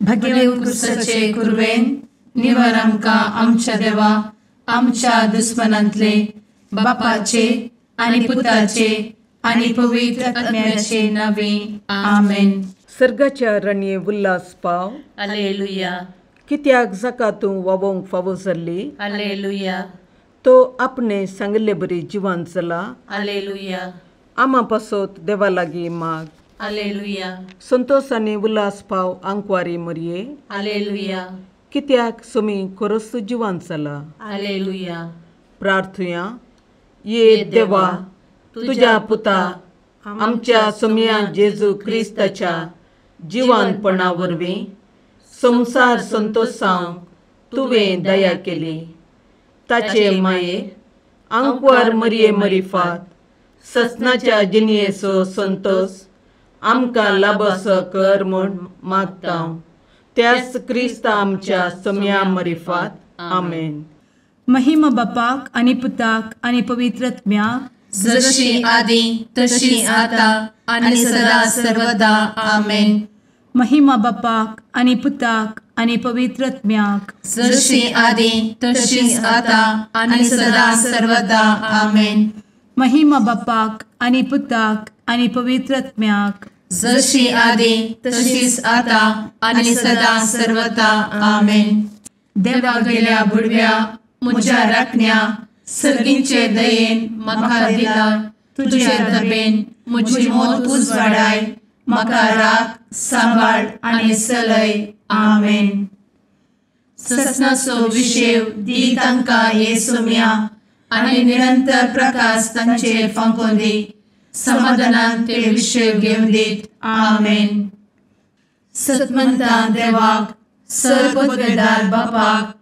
भगे उत्कृष्टाचे कुर्वेन निवार आमकां आमच्या देवा आमच्या दुस्मनांतले बापाचे आनी पुताचे आनी पवित्र आत्म्याचे नावे आमेन. सर्गाच्या राणये उल्हास पाव. हालेलुया. कित्याक जाका तूं वोवंक फावो जाल्ली. हालेलुया. तो आपणे सांगले बरी जिवान चला. हालेलुया. आमा पासोत देवा लागीं माग. हालेलुया. संतोष आनी उल्हास पाव आंकवारी मरये. हालेलुया. कित्याक सोमी खरोच जिवान चला. हालेलुया. प्रार्थुया. ये देवा तुझ्या पुता आमच्या सोम्या जेजू क्रिस्ताच्या जिवानपणा वरवीं संसार संतोषांक तुवें दया केली. ताचे माये आंकवार मरये मरिफात ससनाच्या जिनयेचो संतोष आमकां लाबसो कर म्हूण मागता. त्याच क्रिस्त आमच्या सोम्या मरिफात. आमेन. महिमा बापाक आनी पुताक आनी पवित्र आत्म्याक जशी आदी तशी आता आनी सदा सर्वदा आमेन. महिमा बापाक आनी पुताक आनी पवित्र आत्म्याक जशी आदी तशी आता आनी सदा सर्वदा आमेन. महिमा बापाक आनी पुताक आनी पवित्र आत्म्याक जशी आदी तशीच आता आनी सदा सर्वदा आमेन. देवा गेल्या बुडव्या म्हज्या राखण्या सर्गींचे दयेन म्हाका दिला. तुजे दबेन म्हजी मोत उजवाडाय. म्हाका राख सांबाळ आनी चलय. आमेन. ससनाचो विशेव दी तांकां ये सोम्या आनी निरंतर प्रकाश तांचेर फांकून दी. समाधानान ते विशेव घेवन दीत. आमेन. सतमंता देवाक सर्वपदवेदार बापाक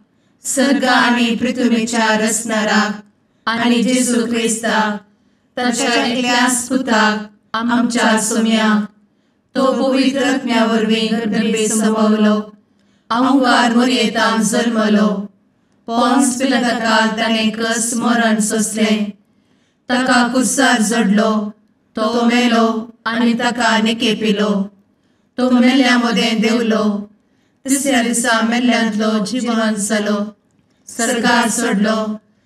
सर्ग आनी पृथ्वीच्या रचणाराक आनी जेजू क्रिस्ताक ताच्या एकल्याच पुताक आमच्या सोम्याक तो पवित्र आत्म्या वरवीं गर्भे संभवलो. आंकवार मरयेंत जल्मलो. पोंस पिलाताकाल ताणें कस मरण सोंसलें. ताका कुर्सार जडलो. तो मेलो आनी ताका निकेपिलो. तो मेल्ल्या मदें देंवलो. तिसऱ्या दिसा मेल्ल्यांतलो जिवंत जालो. सर्गार चडलो.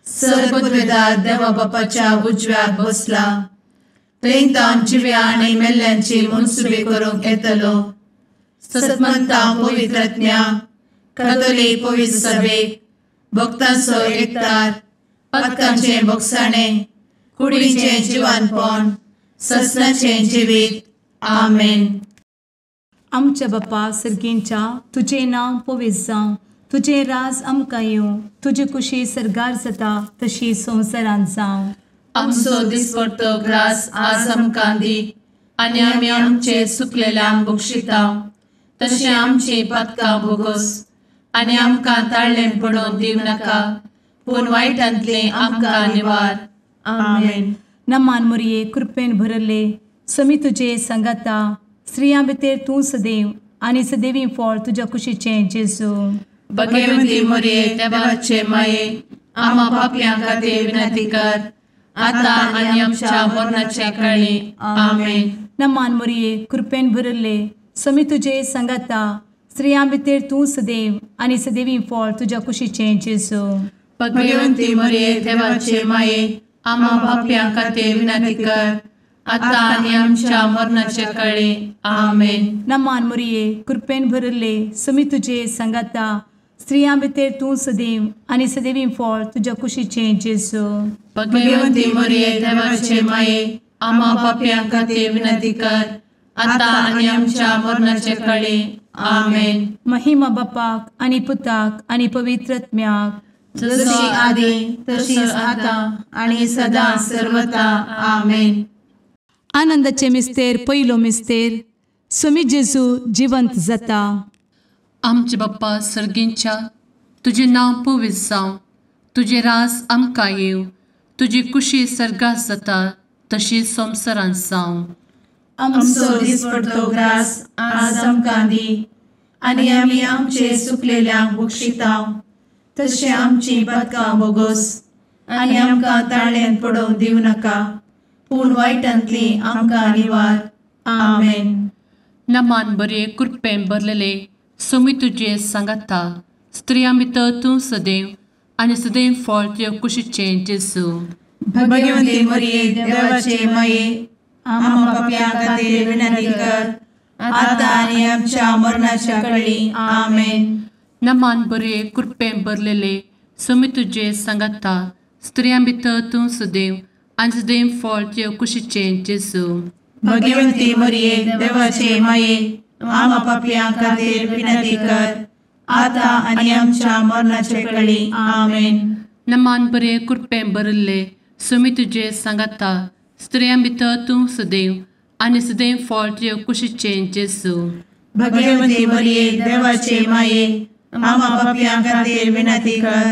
सर्वपदवेदार देवा बापाच्या उजव्याक बसला. थंय जिव्या आनी मेल्ल्यांची मनसुबी करूंक येतलो. सतमंता पवित्र आत्म्या कातोलीक पवित्र सभेक भक्तांचो एकठार पातकांचें भोगसाणें कुडीचें जिवानपण ससनाचें जिवीत. आमेन. आमच्या बापा सर्गींच्या तुजें नांव पवित्र जावं. तुजें राज आमकां येवं. तुजी कुशी सर्गार जाता तशी संवसारांत जावं. आमचो दिसपडटो ग्रास आज आमकां दी आनी आमी आमचे चुकलेल्यांक बक्षिता. तशें आमची पातकां भोगोस आनी आमकां ताळ्ळें पडोवन दिवं नाका पूण वायटांतलें आमकां निवार. आमेन. नमान मरये कृपेन भरले समी तुजे संगाता. स्त्रियां भितर तूं सदैव आनी सदैवी फळ तुज्या कुशीचें जेजू. भगवंती मरये देवाचे माये आमा पापयां खातीर विनंती कर आतां आनी आमच्या मरणाच्या काळी. आमेन. नमान मरये कृपेन भरले समी तुजे संगाता. स्त्रियां भितर तूं सदैव आनी सदैवी फळ तुज्या कुशीचें जेजू. भगवंती मरये देवाचे माये आमा पापयां खातीर विनंती कर आतां आनी आमच्या मरणाच्या काळी. आमेन. नमान मरये कृपेन भरले समी तुजे संगाता. स्त्रियां भितर तूं सदैव आनी सदैवी फळ तुज्या कुशीचें जेजू. भगवंती मरये देवाचे माये आमा पापयां खातीर विनंती कर आतां आनी आमच्या मरणाच्या काळी. आमेन. महिमा बापाक आनी पुताक आनी पवित्र आत्म्याक जशी आदी तशीच आता आनी सदा सर्वदा. आमेन. आनंदाचे मिस्तेर पयलो मिस्तेर सोमी जेजू जिवंत जाता. आमचे बाप्पा सर्गींच्या तुझे नांव पवित्र जावं, तुझे राज आमकां येवं, तुजी कुशी सर्गार जाता तशी संवसारांत जावं. आमचो दिसपडटो ग्रास आज आमकां दी, आनी आमी आमचे सुकलेल्यांक बक्षितांव. तशें आमची पदकां बोगोस आनी आमकां ताळ्यान पडोवंक दिवं नाका, पूण वायटांतली आमकां निवार. आमेन. नमान बरे कृपेन भरलेले सोमी तुजे सांगाता, स्त्रियां भितर तूं सदैव आनी सदैव फळ तुजे कुशीचें जेजू. भगवंती मरिये देवाचे माये, आमकां पाप्यां खातीर विनंती कर, आतां आनी आमच्या मरणाच्या काळी. आमेन. नमान बरे कृपेन भरलेले सोमी तुजे सांगाता, स्त्रियां भितर तूं सदैव आनी सदैव फळ तुजे कुशीचें जेजू. भगवंती मरिये देवाचे माये, आमकां पाप्यां खातीर विनंती कर, आतां आनी आमच्या मरणाचे काळी. आमेन. नमान बरे कृपेन भरले सोमी तुजे सांगाता, स्त्रियां भितर तूं सदैव आनी सदैव फळ तुजे कुशीचें जेजू. भगवंती मरिये देवाचे माये, आमकां पाप्यां खातीर विनंती कर,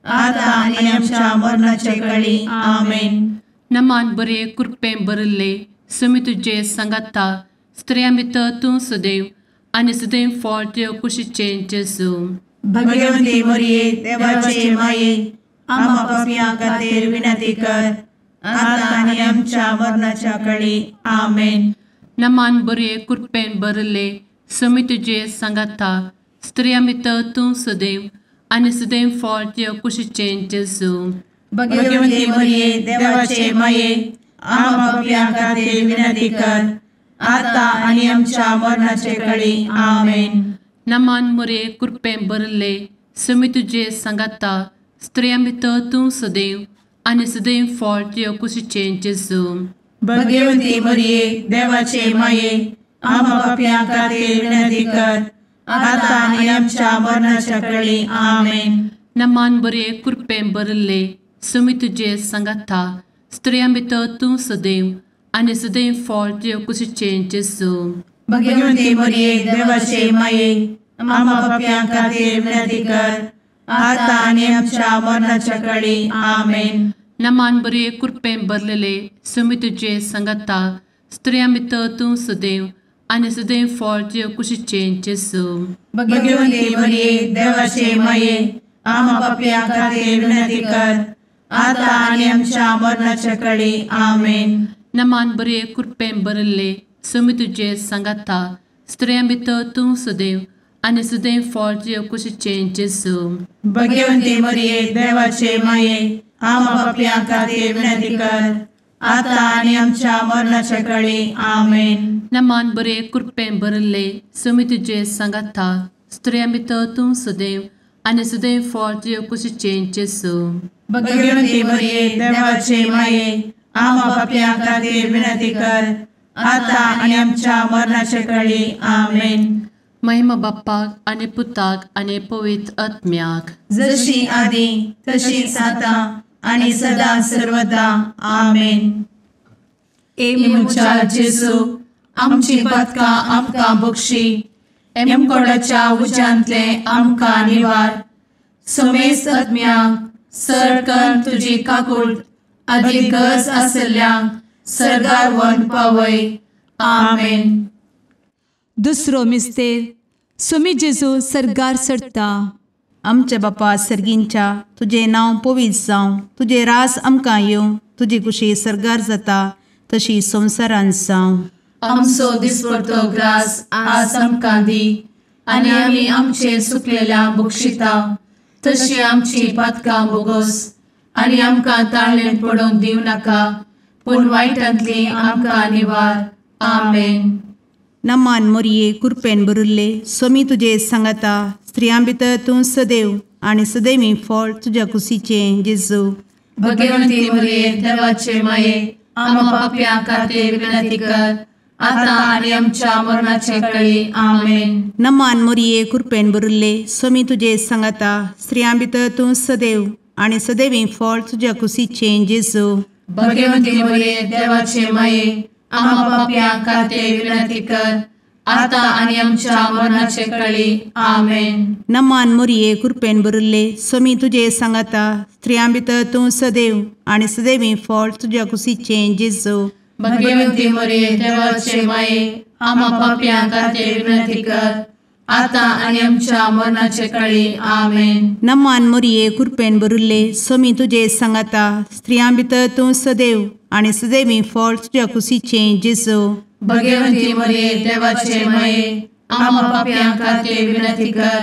आतां आनी आमच्या मरणाचे काळी. आमेन. नमान बरे कृपेन भरले सोमी तुजे सांगाता, स्त्रियां भितर तूं सदैव आनी सदैव फळ तुजे कुशीचें जेजू. भगवंती मरिये देवाचे माये, आमकां पाप्यां खातीर विनंती कर, आतां आनी आमच्या मरणाच्या काळी. आमेन. नमान बरे कृपेन भरले सोमी तुजे सांगाता, स्त्रियां भितर तूं सदैव आनी सदैव फळ तुजे कुशीचें जेजू. भगवंती मरिये देवाचे माये, आमकां पाप्यां खातीर विनंती कर, आतां आनी आमच्या मरणाचे काळी. आमेन. नमान बरे कृपेन भरले सोमी तुजे सांगाता, स्त्रियां भितर तूं सदैव आनी सदैव फळ तुजे कुशीचें जेजू. भगवंती मरिये देवाचे माये, आमकां पाप्यां खातीर विनंती कर, आतां आनी आमच्या मरणाच्या काळी. आमेन. नमान बरे कृपेन भरले सोमी तुजे सांगाता, स्त्रियां भितर तूं सदैव आनी सदैव फळ तुजे कुशीचें जेजू. भगवंती मरिये देवाचे माये, आमकां पाप्यां खातीर विनंती कर, आतां आनी आमच्या मरणाच्या काळी. आमेन. नमान बरे कृपेन भरलेले सोमी तुजे सांगाता, स्त्रियां भितर तूं सदैव आनी सदैव फळ तुजे कुशीचें जेजू. भगवंती मरिये देवाचे माये, आमकां पाप्यां खातीर विनंती कर, आतां आनी आमच्या मरणाच्या काळी. आमेन. नमान बरे कृपेन भरले सोमी तुजे सांगाता, स्त्रियां भितर तूं सदैव आनी सदैव फळ तुजे कुशीचें जेजू. भगवंती मरिये देवाचे माये, आमकां पाप्यां खातीर विनंती कर, आतां आनी आमच्या मरणाच्या काळी. आमेन. नमान बरे कृपेन भरले सोमी तुजे सांगाता, स्त्रियां भितर तूं सदैव आनी सदैव फळ तुजे कुशीचें जेजू. भगवंती मरिये देवाचे माये, आमकां पाप्यां खातीर विनंती कर, आतां आनी आमच्या मरणाच्या काळी. आमेन. महिमा बाप्पाक आनी पुताक आनी पवित्र आत्म्याक, जशी आदी तशीच आतां आनी सदां सर्वदा. आमेन. ए मुचा जेजू, आमची पदकां आमकां बक्षी, एमकोडाच्या उज्यांतले आमकां निवार. सोमेस आत्म्याक सरकन तुजी काकूट, आदी गरज आसल्यांक सर्गार व्हरून पावय. आमेन. दुसरो मिस्तेर सोमी जेजू सर्गार सरता. आमचे बापा सर्गींच्या, तुझे नांव पवित्र जावं, तुझे रास आमकां येवं, तुजी कुशी सर्गार जाता तशी संवसारांत जावं. आमचो दिसपडटो ग्रास आज आमकां दी, आनी आमी आमचे सुकलेल्यांक बक्षितांव. तशी आमची पदकां बोगोस आनी आमकां ताळ्यान पडोवंक दिवं नाका, पूण वायटांतली आमकां निवार. आमेन. नमान मरिये कृपेन भरिल्ले सोमी तुजे सांगाता, स्त्रियां भितर तूं सदैव आनी सदैवी फळ तुज्या कुशीचें जेजू. भगवंती मरिये देवाचे माये, आमकां पाप्यां खातीर विनंती कर, आतां आनी आमच्या मरणाचे काळी. आमेन. नमान मरिये कृपेन भरिल्ले सोमी तुजे सांगाता, स्त्रियां भितर तूं सदैव आनी सदैवी फळ तुज्या कुशीचें जेजू. भगवंती मरिये देवाचे माये, आमकां पाप्यां खातीर विनंती कर, आता आणि आमच्या मरणाचे काळी आमेन. नमान मोरये कृपेन बरुल्ले स्वामी तुझे सांगाता स्त्रियां भितर तूं सदैव आणि सदैवी फळ तुझ्या कुशीचे जेजू. भाग्यवंती मरिये देवाचे माये आम्हा पाप्यांक खातीर विनंती कर, आता आणि आमच्या मरणाचे काळी आमेन. नमान मोरये कृपेन बरुल्ले स्वामी तुझे सांगाता स्त्रियां भितर तूं सदैव आणि सदैवी फळ तुझ्या कुशीचे जेजू. भाग्यवंती मरिये देवाचे माये आम्हा पाप्यांक खातीर विनंती कर,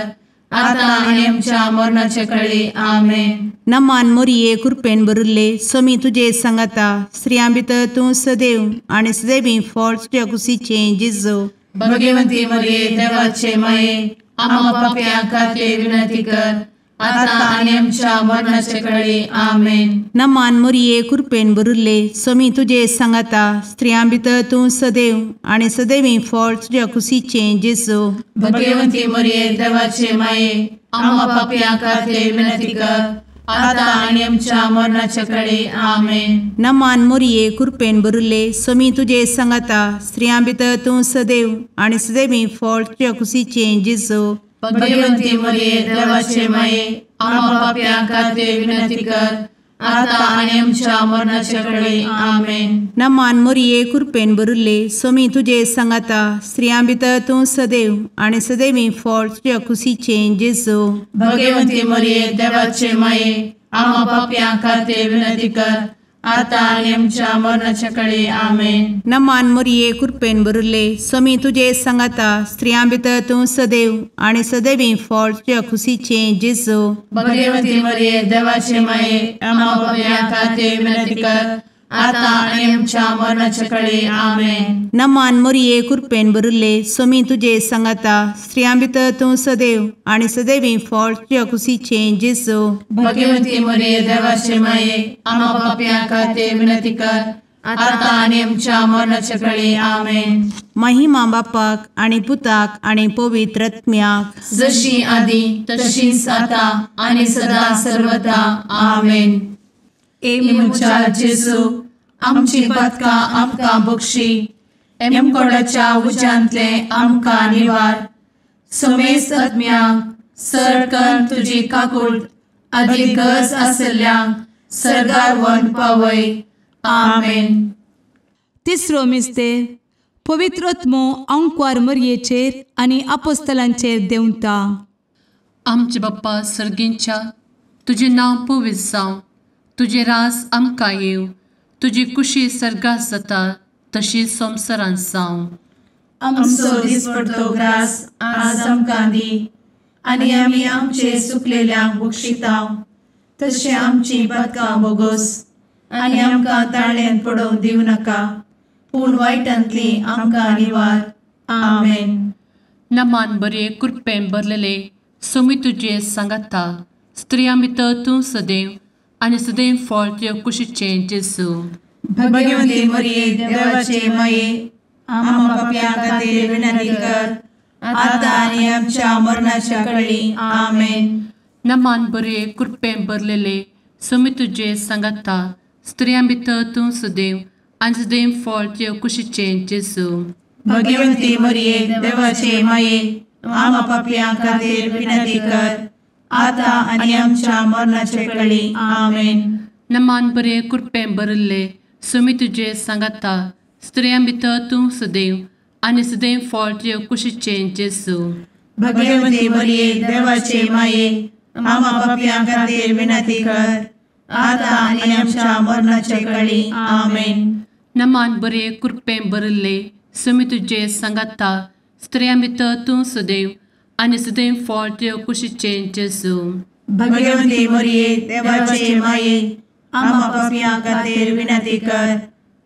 आता आणि आमच्या मरणाचे काळी आमेन. नमान मोरये कृपेन बरुल्ले स्वामी तुझे सांगाता स्त्रियां भितर तूं सदैव आणि सदैवी फळ तुझ्या कुशीचे जेजू. भाग्यवंती मरिये देवाचे माये आम्हा पाप्यांक खातीर विनंती कर, आता आणि आमच्या मरणाचे काळी आमेन. नमान मोरये कृपेन बरुल्ले स्वामी तुझे सांगाता स्त्रियां भितर तूं सदैव आणि सदैवी फळ तुझ्या कुशीचे जेजू. भाग्यवंती मरिये देवाचे माये आम्हा पाप्यांक खातीर विनंती कर, आता आणि आमच्या मरणाचे काळी आमेन. नमान मोरये कृपेन बरुल्ले स्वामी तुझे सांगाता स्त्रियां भितर तूं सदैव आणि सदैवी फळ तुझ्या कुशीचे जेजू. भाग्यवंती मरिये देवाचे माये आम्हा पाप्यांक खातीर विनंती कर, आता आणि आमच्या मरणाचे काळी आमेन. नमान मोरये कृपेन बरुल्ले स्वामी तुझे सांगाता स्त्रियां भितर तूं सदैव आणि सदैवी फळ तुझ्या कुशीचे जेजू. भाग्यवंती मरिये देवाचे माये आम्हा पाप्यांक खातीर विनंती कर, आता आणि आमच्या मरणाचे काळी आमेन. नमान मोरये कृपेन बरुल्ले स्वामी तुझे सांगाता स्त्रियां भितर तूं सदैव आणि सदैवी फळ तुझ्या कुशीचे जेजू. भाग्यवंती मरिये देवाचे माये आम्हा पाप्यांक खातीर विनंती कर, आता आणि आमच्या मरणाचे काळी आमेन. नमान मोरये कृपेन बरुल्ले स्वामी तुझे सांगाता स्त्रियां भितर तूं सदैव आणि सदैवी फळ तुझ्या कुशीचे जेजू. भाग्यवंती मरिये देवाचे माये आम्हा पाप्यांक खातीर विनंती कर, आता आणि आमच्या मरणाचे काळी आमेन. महिमा बापाक आणि पुताक आणि पवित्र आत्म्याक जशी आधी तशीच आता आणि सदा सर्वदा आमेन. एमच्या जेजू आमची पदकां आमकां बक्षी, एमकोडाच्या उज्यांतले आमकां निवार. समेस्त आत्म्यांक सरकन तुजी काकूट अधिक गरज आसल्यांक सरगार व्हरून पावय. आमेन. तिसरो मिस्तेर पवित्र आत्मो अंकवार मरयेचेर आनी आपोस्तलांचेर देंवता. आमचे बाप्पा सर्गींच्या तुजें नांव पवित्र जावं, तुजे रास आमकां येव, तुजी कुशी सर्गास जाता तशीच संवसारांत जावं. आमचो दिसपडटो ग्रास आज आमकां दी, आनी आमी आमचे चुकलेल्यांक बक्षितांव, तशें आमची पदकां बोगोस आनी आमकां ताळ्यान पडोवंक दिवं नाका, पूण वायटांतली आमकां निवार. आमेन. नमान बरे कृपेन भरलेले सोमी तुजे सांगाता स्त्रियां भितर तूं सदैव आनी सदैव फळ तुज्या कुशीचे जेजू. भाग्यवंती मरिये देवाचे माये आम्हा पाप्यां खातीर विनंती कर, आता आनी आमच्या मरणाच्या काळी. आमेन. नमान बरे कृपेन भरलेले सोमी तुजे सांगाता स्त्रियां भितर तूं सदैव आनी सदैव फळ तुज्या कुशीचे जेजू. भाग्यवंती मरिये देवाचे माये आम्हा पाप्यां खातीर विनंती कर, आता आनी आमच्या मरणाचे काळी. आमेन. नमान बरे कृपेन भरले सोमी तुजे सांगाता स्त्रियां भितर तूं सदैव आनी सदैव फळ तुज्या कुशीचे जेजू. भाग्यवंती मरिये देवाचे माये आम्हा पाप्यां खातीर विनंती कर, आता आनी आमच्या मरणाचे काळी. आमेन. नमान बरे कृपेन भरले सोमी तुजे सांगाता स्त्रियां भितर तूं सदैव आनी सदैव फळ तुज्या कुशीचे जेजू. भाग्यवंती मरिये देवाचे माये आम्हा पाप्यां खातीर विनंती कर,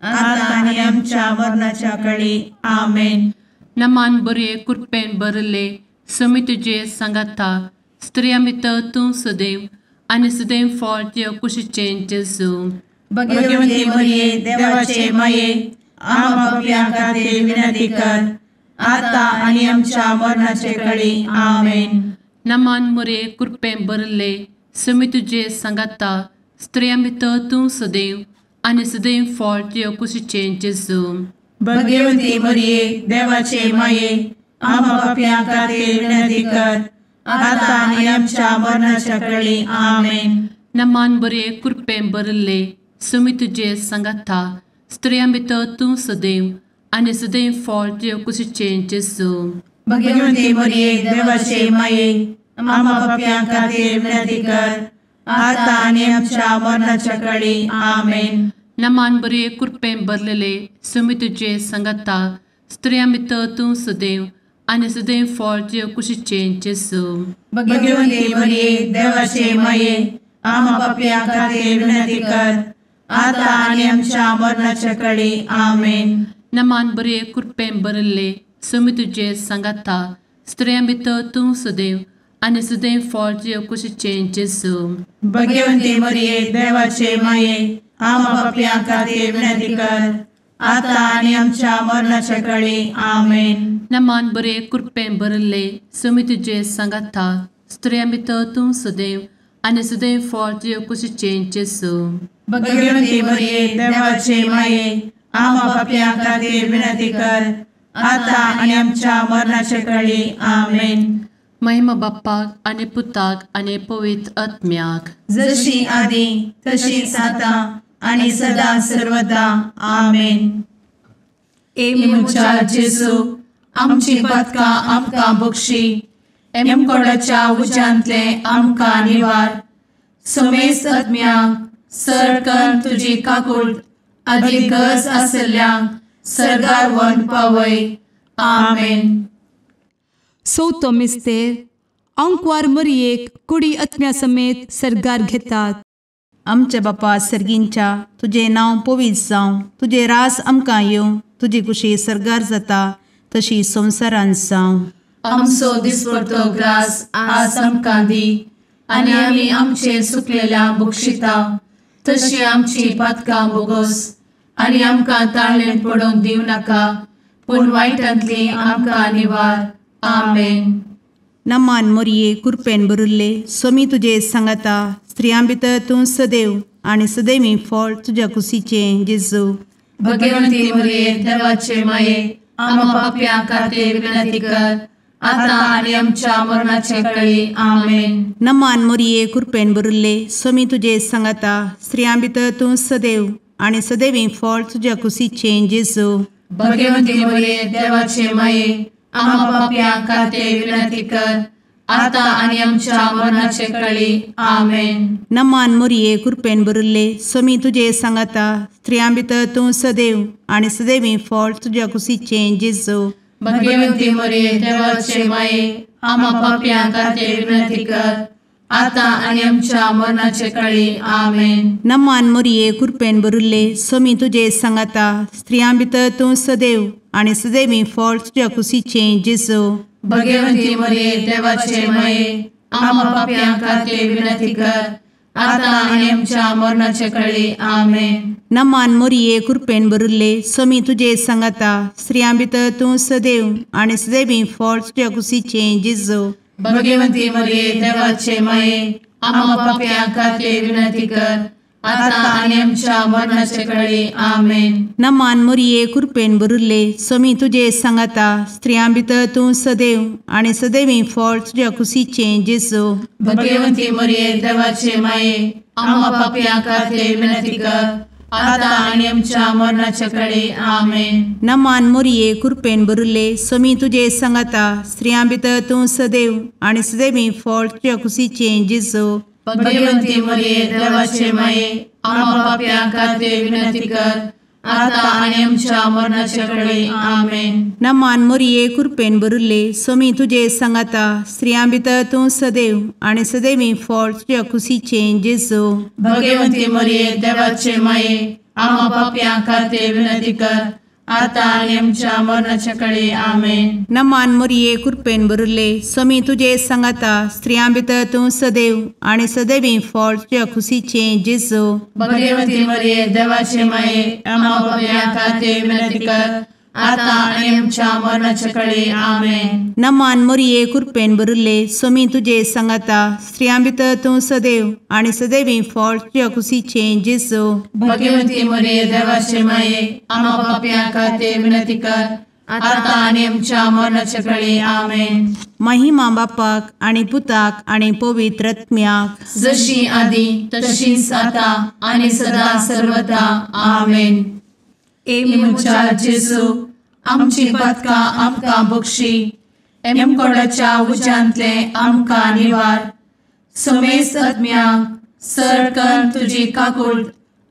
आता आनी आमच्या मरणाच्या काळी. आमेन. नमान बरे कृपेन भरले सोमी तुजे सांगाता स्त्रियां भितर तूं सदैव आनी सदैव फळ तुज्या कुशीचे जेजू. भाग्यवंती मरिये देवाचे माये आम्हा पाप्यां खातीर विनंती कर, आता आनी आमच्या मरणाचे काळी. आमेन. नमान बरे कृपेन भरले सोमी तुजे सांगाता स्त्रियां भितर तूं सदैव आनी सदैव फळ तुज्या कुशीचे जेजू. भाग्यवंती मरिये देवाचे माये आम्हा पाप्यां खातीर विनंती कर आता आनी आमच्या मरणाच्या वेळी आमेन. नमान बरे कृपें बरले सुमी तुझे संगता स्त्रियां भितर तूं सदैव आनी सदैव फळ तुझे कुशीचें जेजू. भाग्यवंती मरिये देवाचे माये आम्हा पाप्यां खातीर विनंती कर आता आनी आमच्या मरणाच्या वेळी आमेन. नमान बरे कृपें बरलेले सुमी तुझे संगता स्त्रियां भितर तूं सदैव आनी सदैव फळ तुझे कुशीचें जेजू. भाग्यवंती मरिये देवाचे माये आम्हा पाप्यां खातीर विनंती कर आता आनी आमच्या मरणाच्या वेळी आमेन. नमान बरे कृपें बरले सुमी तुझे संगता स्त्रियां भितर तूं सदैव आनी सदैव फळ तुझे कुशीचें जेजू. भाग्यवंती मरिये देवाचे माये आम्हा पाप्यां खातीर विनंती कर आता आनी आमच्या मरणाच्या वेळी आमेन. नमान बरे कृपें बरले सुमी तुझे संगता स्त्रियां भितर तूं सदैव आनी सदैव फळ तुझे कुशीचें जेजू. भाग्यवंती मरिये देवाचे माये आम्हा पाप्यां खातीर विनंती कर आता आनी आमच्या मरणाच्या वेळी आमेन. महिमा बाप्पाक आनी पुताक आनी पवित्र आत्म्याक जशी आदी तशीच आता आनी सदा सर्वदा आमेन. मुचा जेजू आमची पदकां आमकां बक्षी एमकोडाच्या उज्यांतले आमकां निवार. समेस्त आत्म्यांक सरकन तुजी काकूट अधिक गरज आसल्यांक सरगार व्हरून पावय. आमेन. चवथो मिस्तेर अंकवार मरियेक कुडी आत्म्या समेत सरगार घेतात. आमचे बापा सर्गींच्या तुझे नांव पवित्र जावं, तुझे रास आमकां येवं, तुजी कुशी सरगार जाता तशी संवसारांत जावं. आमचो दिसपडटो ग्रास आज आमकां दी आनी आमी आमचे सुकलेल्यांक बक्षिता तशी आमची पातकां बोगोस आनी आमकां ताळ्ळेन पडोवन दिवं नाका पूण वायटांतली आमकां निवार. आमेन. नमान मरिये कृपेन बरुल्ले सोमी तुजे सांगाता स्त्रियां भितर तूं सदैव आनी सदैवी फळ तुज्या कुशीचें जेजू. भाग्यवंती मरिये देवाचे माये आम्हा पाप्यां खातीर विनंती कर आता आनी आमच्या मरणाचे वेळी आमेन. नमान मरिये कृपेन बरुल्ले सोमी तुजे सांगाता स्त्रियां भितर तूं सदैव आनी सदैवी फळ तुज्या कुशीचें जेजू. भाग्यवंती मरिये देवाचे माये आम्हा पाप्यां खातीर विनंती कर आता आनी आमच्या मरणाचे वेळी आमेन. नमान मरिये कृपेन बरुल्ले सोमी तुजे सांगाता स्त्रियां भितर तूं सदैव आनी सदैवी फळ तुज्या कुशीचें जेजू. भाग्यवंती मरिये देवाचे माये आम्हा पाप्यां खातीर विनंती कर आता आनी आमच्या मरणाचे वेळी आमेन. नमान मरिये कृपेन बरुल्ले सोमी तुजे सांगाता स्त्रियां भितर तूं सदैव आनी सदैवी फळ तुज्या कुशीचें जेजू. भाग्यवंती मरिये देवाचे माये आम्हा पाप्यां खातीर विनंती कर आता आनी आमच्या मरणाचे वेळी आमेन. नमान मरिये कृपेन बरुल्ले सोमी तुजे सांगाता स्त्रियां भितर तूं सदैव आनी सदैवी फळ तुज्या कुशीचें जेजू. भाग्यवंती मरिये देवाचे माये आम्हा पाप्यां खातीर विनंती कर आता आनी आमच्या मरणाचे वेळी आमेन. नमान मरिये कृपेन बरुल्ले सोमी तुजे सांगाता स्त्रियां भितर तूं सदैव आनी सदैवी फळ तुज्या कुशीचें जेजू. भाग्यवंती मरिये देवाचे माये आम्हा पाप्यां खातीर विनंती कर आता आनी आमच्या मरणाचे वेळी आमेन. नमान मरिये कृपेन बरुल्ले सोमी तुजे सांगाता स्त्रियां भितर तूं सदैव आनी सदैवी फळ तुज्या कुशीचें जेजू. भाग्यवंती मरिये देवाचे माये आम्हा पाप्यां खातीर विनंती कर आता आनी आमच्या मरणाचे वेळी आमेन. नमान मरिये कृपेन बरुल्ले सोमी तुजे सांगाता स्त्रियां भितर तूं सदैव आनी सदैवी फळ तुज्या कुशीचें जेजू. भाग्यवंती मरिये देवाचे माये आम्हा पाप्यां खातीर विनंती कर आता आनी आमच्या मरणाचे वेळी आमेन. नमान मरिये कृपेन बरुल्ले सोमी तुजे सांगाता स्त्रियां भितर तूं सदैव आनी सदैवी फळ तुज्या कुशीचें जेजू. भाग्यवंती मरिये देवाचे माये आम्हा पाप्यां खातीर विनंती कर आता आणि आमच्या मरणाच्या काळी आमेन. नमान मोरये कृपेन बरुल्ले सोमी तुझे सांगाता स्त्रियां भितर तूं सदैव आणि सदैवी फळ तुझ्या कुशीचे जेजू. भाग्यवंती मरिये देवाचे माये, आम्हा पाप्यां खातीर विनंती कर, आता आणि आमच्या मरणाच्या काळी आमेन. महिमा बापाक आणि पुताक आणि पवित्र आत्म्याक, जशी आधी तशीच आता आणि सदा सर्वदा आमेन. ए मुचा जेजू, आमची पदकां आमकां बक्षी, एमकोडाच्या उज्यांतले आमकां निवार. समेस्त आत्म्यांक सरकन तुजी काकूट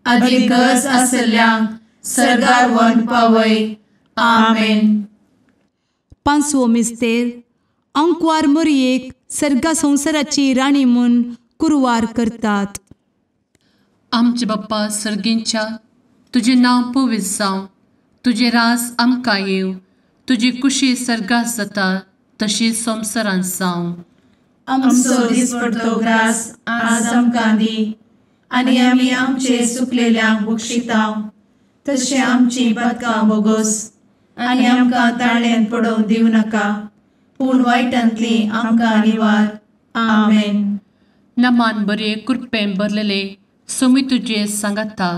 अधिक गरज आसल्ल्यांक सर्गार व्हरून पावय. आमेन. पांचवो मिस्तेर अंकवार मरयेक सर्गा संवसाराची राणी म्हूण कुरवार करतात. आमचे बाप्पा सर्गींच्या, तुझे नांव पवित्र जावं, तुझे रास आमकां येव, तुजी कुशी सर्गात जाता तशी संवसारांत जावं. आमचो दिसपडटो ग्रास आज आमकां दी, आनी आमी आमचे सुकलेल्यांक बक्षिताव. तशें आमची पदकां बोगोस आनी आमकां ताळ्यान पडोवंक दिवं नाका, पूण वायटांतली आमकां निवार. आमेन. नमान बरे कृपेन भरलेले सोमी तुझे सांगाता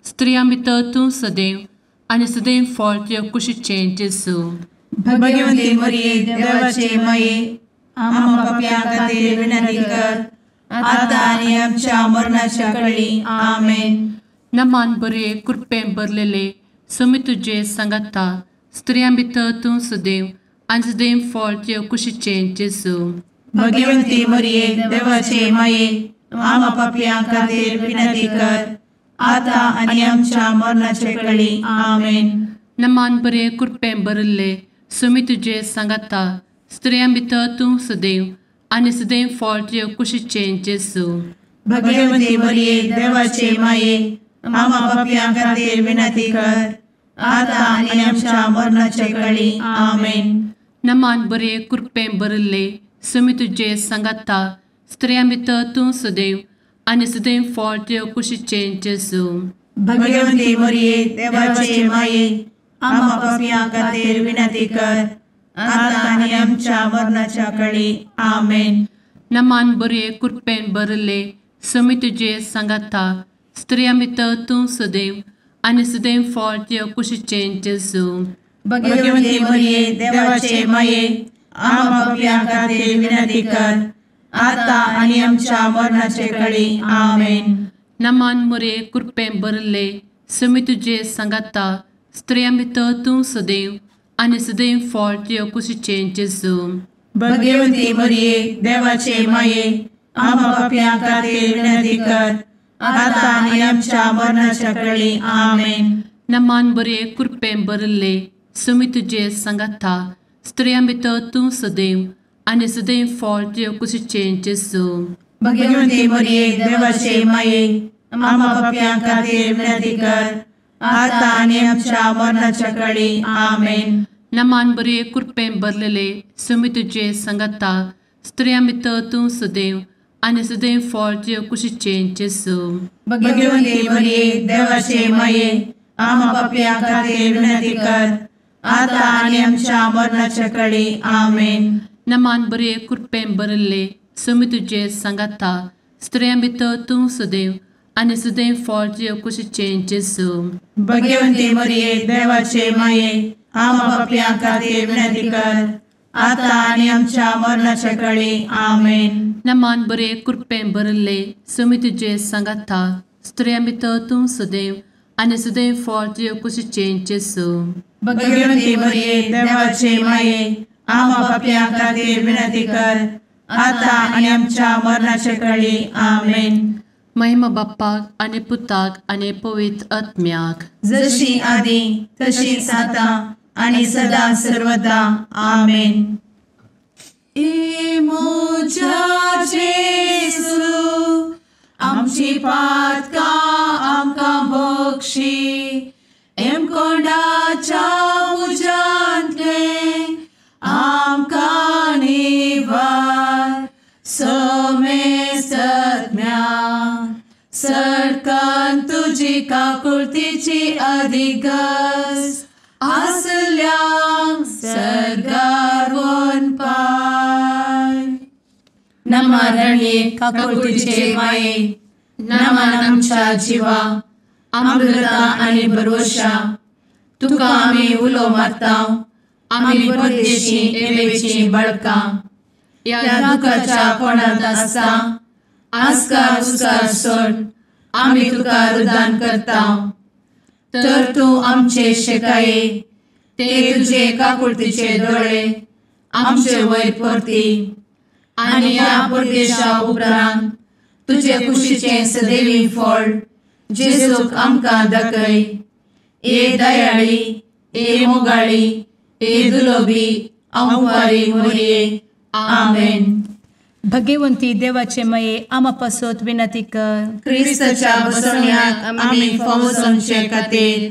स्त्रियां भितर तूं सदैव आनी सदैव फळ तुज्या कुशीचें जेजू. भाग्यवंती मरिये देवाचे माये, आम्हा पाप्यां खातीर विनंती कर, आता आनी आमच्या मरणाच्या काळी आमेन. नमान बरे कृपेन भरलेले सोमी तुझे सांगाता स्त्रियां भितर तूं सदैव आनी सदैव फळ तुज्या कुशीचें जेजू. भाग्यवंती मरिये देवाचे माये, आम्हा पाप्यां खातीर विनंती कर, आता आनी आमच्या मरणाच्या काळी आमेन. नमान बरे कृपेन भरले सोमी तुझे सांगाता स्त्रियां भितर तूं सदैव आनी सदैव फळ तुज्या कुशीचें जेजू. भाग्यवंती मरिये देवाचे माये, आम्हा पाप्यां खातीर विनंती कर, आता आनी आमच्या मरणाच्या काळी आमेन. नमान बरे कृपेन भरले सोमी तुझे सांगाता स्त्रियां भितर तूं सदैव आनी सदैव फळ तुज्या कुशीचें जेजू. भाग्यवंती मरिये देवाचे माये, आम्हा पाप्यां खातीर विनंती कर, आता आनी आमच्या मरणाच्या काळी आमेन. नमान बरे कृपेन भरले सोमी तुझे सांगाता स्त्रियां भितर तूं सदैव आनी सदैव फळ तुज्या कुशीचें जेजू. भाग्यवंती मरिये देवाचे माये, आम्हा पाप्यां खातीर विनंती कर, आता आनी आमच्या मरणाच्या काळी आमेन. नमान बरे कृपेन भरले सोमी तुझे सांगाता स्त्रियां भितर तूं सदैव आनी सदैव फळ तुज्या कुशीचें जेजू. भाग्यवंती मरिये देवाचे माये, आम्हा पाप्यां खातीर विनंती कर, आता आनी आमच्या मरणाच्या काळी आमेन. नमान बरे कृपेन भरले सोमी तुझे सांगाता स्त्रियां भितर तूं सदैव आनी सदैव फळ तुज्या कुशीचें जेजू. भाग्यवंती मरिये देवाचे माये, आम्हा पाप्यां खातीर विनंती कर, आता आनी आमच्या मरणाच्या काळी आमेन. नमान बरे कृपेन भरलेले सोमी तुझे सांगाता स्त्रियां भितर तूं सदैव आनी सदैव फळ तुज्या कुशीचें जेजू. भाग्यवंती मरिये देवाचे माये, आम्हा पाप्यां खातीर विनंती कर, आता आनी आमच्या मरणाच्या काळी आमेन. नमान बरे कृपेन भरले सोमी तुझे सांगाता स्त्रियां भितर तूं सदैव आनी सदैव फळ तुज्या कुशीचें जेजू. भाग्यवंती मरिये देवाचे माये, आम्हा पाप्यां खातीर विनंती कर, आता आनी आमच्या मरणाच्या काळी आमेन. नमान बरे कृपेन भरले सोमी तुझे सांगाता स्त्रियां भितर तूं सदैव आनी सदैव फळ तुज्या कुशीचें जेजू. भाग्यवंती मरिये देवाचे माये, आम्हा पाप्यां खातीर विनंती कर, आता आनी आमच्या मरणाच्या काळी आमेन. महिमा बाप्पाक आनी पुताक आनी पवित्र आत्म्याक, जशी आधी तशीच आता आणि सदा सर्वदा आमेन. ए मोजा जेसू, आमची पातकां आमकां बक्षी, एमकोंडाच्या उज्यांतले आमकां निवार. समेस्त आत्म्याक सडकन तुजी काकुळतीची अधिगस आज वासल्यांक सरगारवोन पाय. नमारणे काकुळतीचे माये, नमान आमच्या जिवा, अमृता आनी भरोशा. तुका आमी उलो मारता, आमी परदेशी येवेची बळकां. या दुखाच्या कोणात आसता, आस्कार उस्कार सोड, आमी तुका रुदान करता. तर तूं आमचे शेकाये, ते तुजे काकुळतीचे दोळे आमचे वयर परती. आनी या परदेशा उपरांत तुजे कुशीचे सदैवी फळ जेजूक आमकां दाखय. ए दयाळी, ए मोगाळी, ए दुलोबी अंकुरी मोरये. आमेन. भगवंती देवाचे मये आमा पासत विनंती कर. क्रिस्ताच्या बसवण्याक आमी फावो समचे खातीर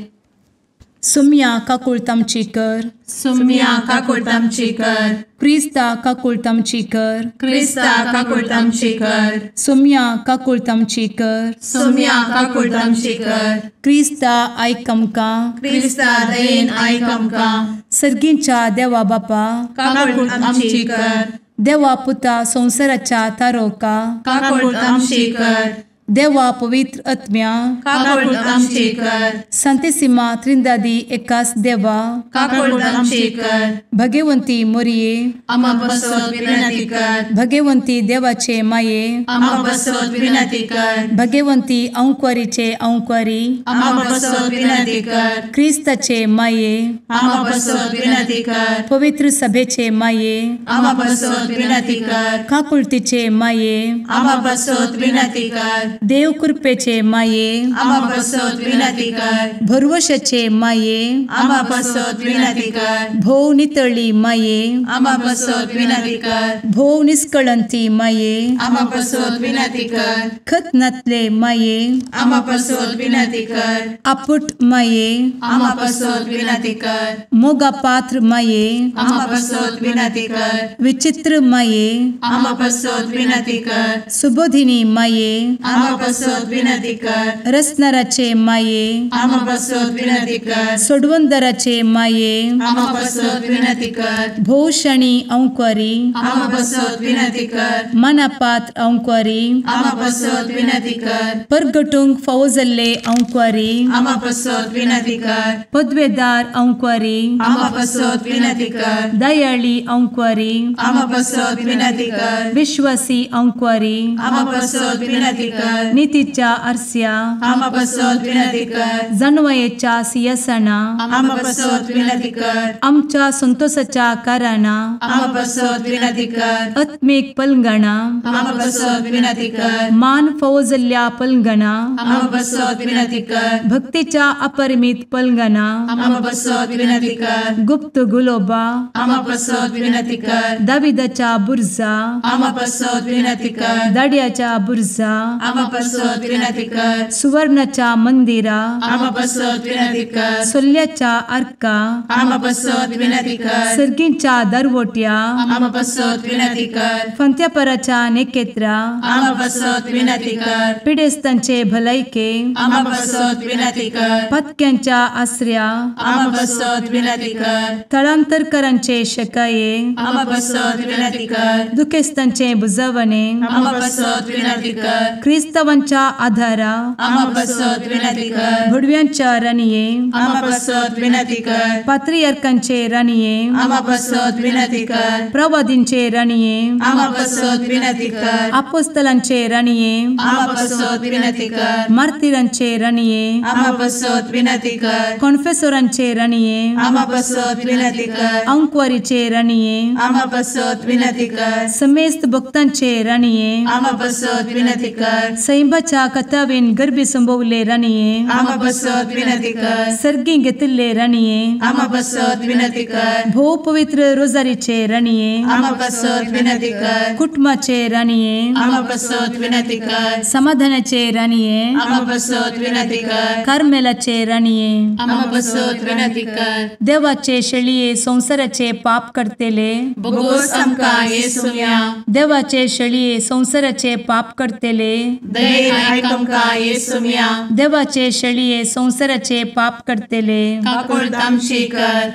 सुम्या काकुळतामची कर. सुम्या काकुळतामची कर. क्रिस्ता काकुळतामची कर. क्रिस्ता काकुळतामची कर. सुम्या काकुळतामची कर. सुम्या काकुळतामची कर. क्रिस्ता आयक आमकां. क्रिस्ता दयेन आयक आमकां. सर्गींच्या देवा बापा, काकुळतामची कर. देवा पुता संसाराच्या तारोका, काकुळतामची कर. देवा पवित्र आत्म्या, काकुळतामची कर. सांतेसिमा त्रिंदादी एकाच देवा, काकुळतामची कर. भगवंती मोरये, आमा बसवत विनंती कर. भगवंती देवाचे माये, आमा बसवत विनंती कर. भगवंती अंकुरीचे अंकुरी, आमा बसवत विनंती कर. ख्रिस्ताचे माये, आमा बसवत विनंती कर. पवित्र सभेचे माये, आमा बसवत विनंती कर. काकुळतीचे माये, आमा बसवत विनंती कर. देव कृपेचे माये, आमा बसवत विनंती कर. भरवशाचे माये, आमा बसवत विनंती कर. भोव नितळी माये, आमा बसवत विनंती कर. भोव निष्कळंती माये, आमा बसवत विनंती कर. खतनातले माये, आमा बसवत विनंती कर. आपुट माये, आमा बसवत विनंती कर. मोगा पात्र माये, आमा बसवत विनंती कर. विचित्र माये, आमा बसवत विनंती कर. सुबोधिनी माये, आमा बसवत विनंती कर. रसनाराचे माये, आमा बसवत विनंती कर. सोडवंदराचे माये, आमा बसवत विनंती कर. भोवशणी अंकुरी, आमा बसवत विनंती कर. मनापात्र अंकुरी, आमा बसवत विनंती कर. परगटूंक फावो जाल्ले अंकुरी, आमा बसवत विनंती कर. पदवेदार अंकुरी, आमा बसवत विनंती कर. दयाळी अंकुरी, आमा बसवत विनंती कर. विश्वासी अंकुरी, आमा बसवत विनंती कर. नीतीच्या आरस्या, आमा बसवत विनंती कर. जाणवायेच्या सिंहासना, आमा बसवत विनंती कर. आमच्या संतोषाच्या कारणा, आमा बसवत विनंती कर. आत्मिक पलंगणा, आमा बसवत विनंती कर. मान फावो जाल्ल्या पलंगणा, आमा बसवत विनंती कर. भक्तीच्या अपरिमित पलंगणा, आमा बसवत विनंती कर. गुप्त गुलोबा, आमा बसवत विनंती कर. दाविदाच्या बुरजा, आमा बसवत विनंती कर. दाड्याच्या बुरजा, आमा बसवत विनंती कर. सुवर्णाच्या मंदिरा, आमा बसवत विनंती कर. सोल्याच्या अर्का, आमा बसवत विनंती कर. सर्गींच्या दरवोट्या, आमा बसवत विनंती कर. फंत्यापराच्या नेकेत्रा, आमा बसवत विनंती कर. पिडेस्तांचे भलायके, आमा बसवत विनंती कर. पत्क्यांच्या आसऱ्या, आमा बसवत विनंती कर. तळांतरकरांचे शेकाये, आमा बसवत विनंती कर. दुखेस्तांचे बुजावणे, आमा बसवत विनंती कर. ख्रिस्तावांच्या आधारा, आमा बसवत विनंती कर. भडव्यांच्या राणये, आमा बसवत विनंती कर. पात्रियार्कांचे राणये, आमा बसवत विनंती कर. प्रवादींचे राणये, आमा बसवत विनंती कर. आपोस्तलांचे राणये, आमा बसवत विनंती कर. मार्तिरांचे राणये, आमा बसवत विनंती कर. कॉन्फेसोरांचे राणये, आमा बसवत विनंती कर. अंकुरीचे राणये, आमा बसवत विनंती कर. समेस्त भक्तांचे राणये, आमा बसवत विनंती कर. सैंबाच्या कथावेन गर्भी संभवले राणये, आमा बसवत विनंती कर. सर्गी घेतिल्ले राणये, आमा बसवत विनंती कर. भोव पवित्र रोजारीचे राणये, आमा बसवत विनंती कर. कुटुंबाचे राणये, आमा बसवत विनंती कर. समाधानाचे राणये, आमा बसवत विनंती कर. कार्मेलाचे राणये, आमा बसवत विनंती कर. देवाचे शेळये संसाराचे पाप करतेले, बोगोस आमकां येसुया. देवाचे शेळये संसाराचे पाप करतेले, दये आयक आमकां येसू मिया देवाचे शेळये संवसाराचे पाप करतेले काकूळ आमची कर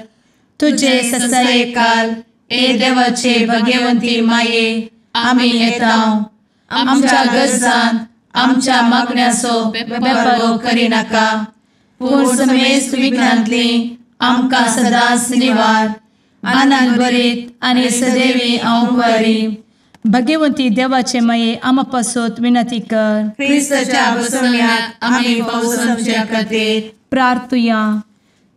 तुझे ससाये काल ए देवाचे भगवंती माये आमी येता आमच्या गरजांत आमच्या मागण्याचो बेपारो करी नाका पूण समेस्त विघ्नांतली आमकां सदांच निवार आनंद बरीत आनी सदैवी अंकुरी भगवंती देवाचे माये आम पासत विनंती कर क्रिस्ताच्या बसवण्यात आमी पावसाच्या खातीर प्रार्थुया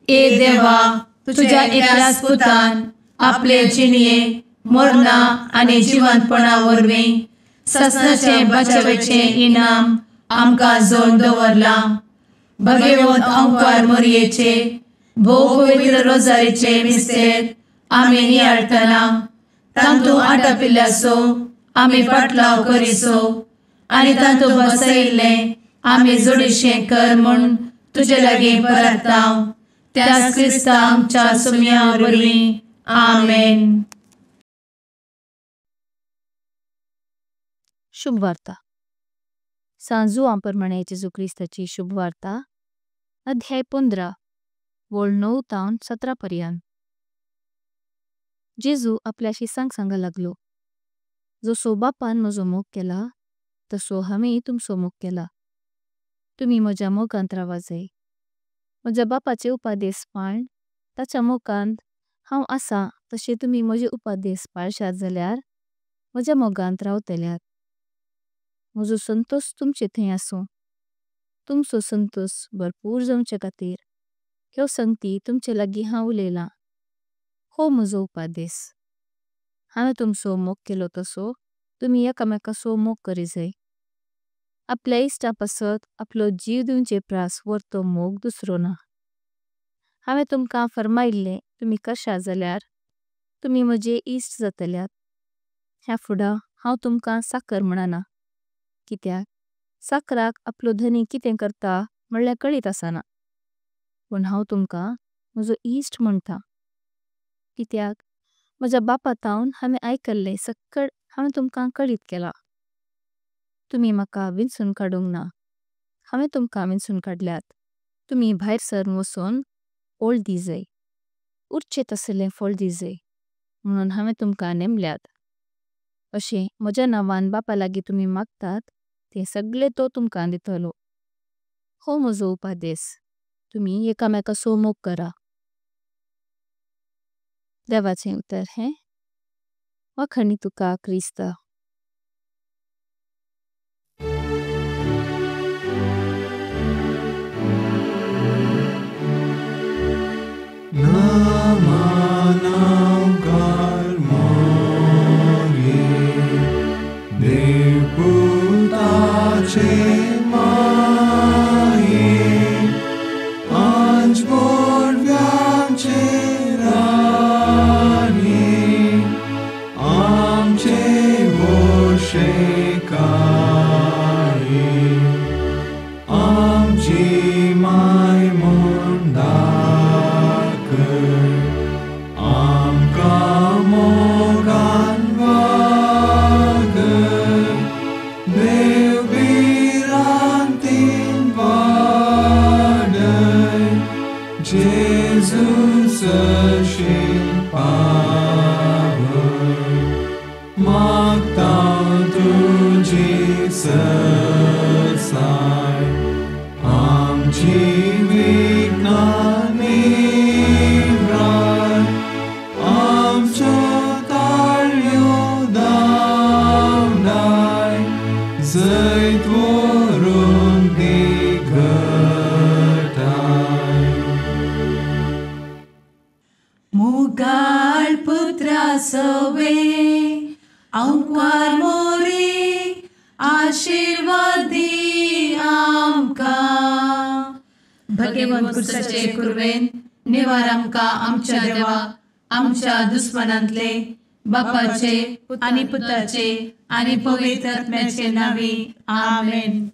ए देवा तुझ्या एकल्याच पुतान आपले जिणये मरणा आनी जिवंतपणा वरवीं ससनाचे बचावेचे इनाम आमकां जोड दवरला भगवंत अंकार मोरयेचे भोव पवित्र रोजारीचे मिस्तेर आमी नियाळटना तांतू आटपिल्ल्यासो आमी पाटलाव करिसो आनी तांतू बसयिल्ले आमी जोडिशें कर म्हूण तुजे लागीं परतांव त्याच क्रिस्ता आमच्या सुम्या वरवीं आमेन. शुभ वार्ता सांजू आंप्रमाणे जेजू क्रिस्ताची शुभ वार्ता अध्याय 15 वोळ 9 तावन 17 पर्यंत. जेजू आपल्या शिसांक सांगा लागलो, जसो बापान म्हजो मोग केला तसो हांवें तुमचो मोग केला. तुम्ही म्हज्या मोगांत रावा जाय. म्हज्या बापाचे उपादेश पाळन ताच्या मोगांत हांव आसा तशें तुम्ही म्हजे उपादेश पाळशात जाल्यार म्हज्या मोगांत रावतल्यात. म्हजो संतोष तुमचे थंय आसूं. तुमचो संतोष भरपूर जावचे खातीर ह्यो संगती तुमचे लागीं हांव उलयलां. हो म्हजो उपादेश. हांवें तुमचो मोग केलो तसो तुम्ही एकामेकाचो मोग करी जाय. आपल्या इश्टा पासत आपलो जीव दिवचे प्रास व्हरतो मोग दुसरो ना. हांवें तुमकां फरमायिल्लें तुम्ही करशात जाल्यार तुम्ही म्हजे इश्ट जातल्यात. ह्या फुडां हांव तुमकां साकर म्हणना, कित्याक साकराक आपलो धनी कितें करता म्हणल्यार कळीत आसना. पूण हांव तुमकां म्हजो इश्ट म्हणटा, कित्याक म्हज्या बापातावन हांवें आयकल्लें सक्कळ हांवें तुमकां कळीत केला. तुम्ही म्हाका विंचून काडूंक ना, हांवें तुमकां विंचून काडल्यात. तुम्ही भायर सरून वचून ओळ दी जाय, उरचे तसलें फळ दी जाय म्हणून हांवें तुमकां नेमल्यात. अशें म्हज्या नांवान बापा लागीं तुम्ही मागतात ते सगळे तो तुमकां दितलो. हो म्हजो उपादेश. तुम्ही एकामेकाचो मोग करा. देवाचें उतर हें वाखणी तुका क्रिस्ता. मुगाळ पुत्रा सवे अंकार मोरी आशीर्वाद दी आमकां. भगवंत कुर्साचे कुरवेन निवार आमकां आमच्या देवा आमच्या दुस्मनांतले बापाचे आनी पुताचे आनी पवित्र आत्म्याचे नावी आमेन.